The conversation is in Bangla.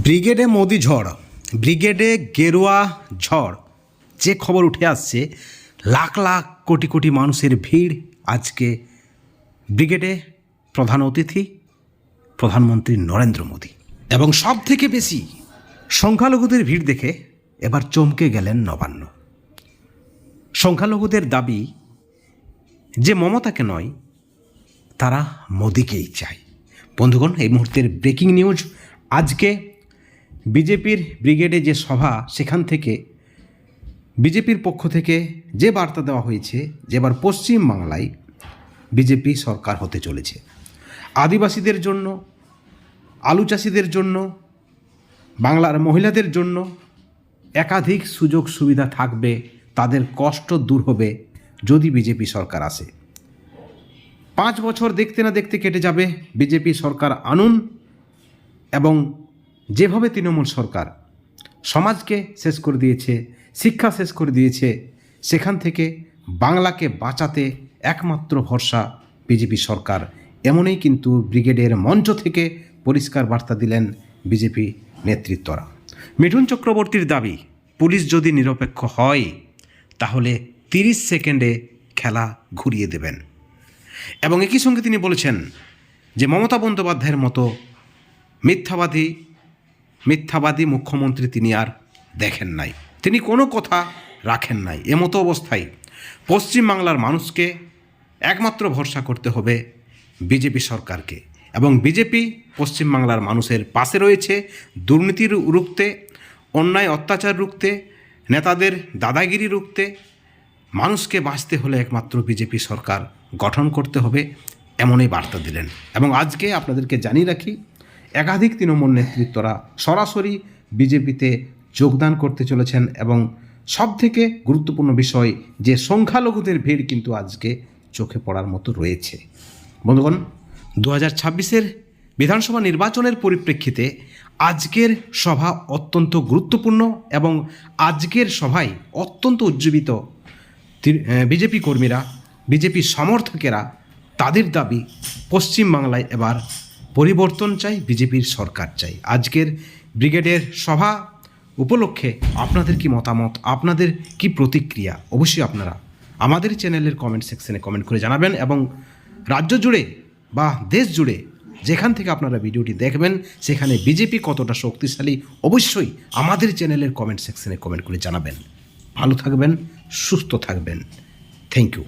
ব্রিগেডে মোদি ঝড়, ব্রিগেডে গেরুয়া ঝড়, যে খবর উঠে আসছে লাখ লাখ কোটি কোটি মানুষের ভিড় আজকে ব্রিগেডে। প্রধান অতিথি প্রধানমন্ত্রী নরেন্দ্র মোদি, এবং সব থেকে বেশি সংখ্যালঘুদের ভিড় দেখে এবার চমকে গেলেন নবান্ন। সংখ্যালঘুদের দাবি যে মমতাকে নয়, তারা মোদিকেই চায়। বন্ধুগণ, এই মুহূর্তের ব্রেকিং নিউজ। আজকে বিজেপির ব্রিগেডে যে সভা, সেখান থেকে বিজেপির পক্ষ থেকে যে বার্তা দেওয়া হয়েছে যে এবার পশ্চিম বাংলায় বিজেপি সরকার হতে চলেছে। আদিবাসীদের জন্য, আলু চাষিদের জন্য, বাংলার মহিলাদের জন্য একাধিক সুযোগ সুবিধা থাকবে, তাদের কষ্ট দূর হবে যদি বিজেপি সরকার আসে। 5 বছর দেখতে না দেখতে কেটে যাবে, বিজেপি সরকার আনুন। এবং যেভাবে তৃণমূল সরকার সমাজকে শেষ করে দিয়েছে, শিক্ষা শেষ করে দিয়েছে, সেখান থেকে বাংলাকে বাঁচাতে একমাত্র ভরসা বিজেপি সরকার। এমনই কিন্তু ব্রিগেডের মঞ্চ থেকে পরিষ্কার বার্তা দিলেন বিজেপি নেতৃত্বরা। মিঠুন চক্রবর্তীর দাবি, পুলিশ যদি নিরপেক্ষ হয় তাহলে 30 সেকেন্ডে খেলা ঘুরিয়ে দেবেন। এবং একই সঙ্গে তিনি বলেছেন যে মমতা বন্দ্যোপাধ্যায়ের মতো মিথ্যাবাদী মুখ্যমন্ত্রী তিনি আর দেখেন নাই, তিনি কোনো কথা রাখেন নাই। এমতো অবস্থায় পশ্চিমবাংলার মানুষকে একমাত্র ভরসা করতে হবে বিজেপি সরকারকে। এবং বিজেপি পশ্চিমবাংলার মানুষের পাশে রয়েছে, দুর্নীতির রুখতে, অন্যায় অত্যাচার রুখতে, নেতাদের দাদাগিরি রুখতে। মানুষকে বাঁচতে হলে একমাত্র বিজেপি সরকার গঠন করতে হবে, এমনই বার্তা দিলেন। এবং আজকে আপনাদেরকে জানিয়ে রাখি, একাধিক তৃণমূল নেতৃত্বরা সরাসরি বিজেপিতে যোগদান করতে চলেছেন। এবং সবথেকে গুরুত্বপূর্ণ বিষয় যে সংখ্যালঘুদের ভিড় কিন্তু আজকে চোখে পড়ার মতো রয়েছে। বন্ধুগণ, 2026-এর বিধানসভা নির্বাচনের পরিপ্রেক্ষিতে আজকের সভা অত্যন্ত গুরুত্বপূর্ণ। এবং আজকের সভায় অত্যন্ত উজ্জীবিত বিজেপি কর্মীরা, বিজেপি সমর্থকেরা। তাদের দাবি পশ্চিমবাংলায় এবার পরিবর্তন চাই, বিজেপির সরকার চাই। আজকের ব্রিগেডের সভা উপলক্ষে আপনাদের কি মতামত, আপনাদের কি প্রতিক্রিয়া, অবশ্যই আপনারা আমাদের চ্যানেলের কমেন্ট সেকশনে কমেন্ট করে জানাবেন। এবং রাজ্য জুড়ে বা দেশ জুড়ে যেখান থেকে আপনারা ভিডিওটি দেখবেন, সেখানে বিজেপি কতটা শক্তিশালী, অবশ্যই আমাদের চ্যানেলের কমেন্ট সেকশনে কমেন্ট করে জানাবেন। ভালো থাকবেন, সুস্থ থাকবেন। Thank you.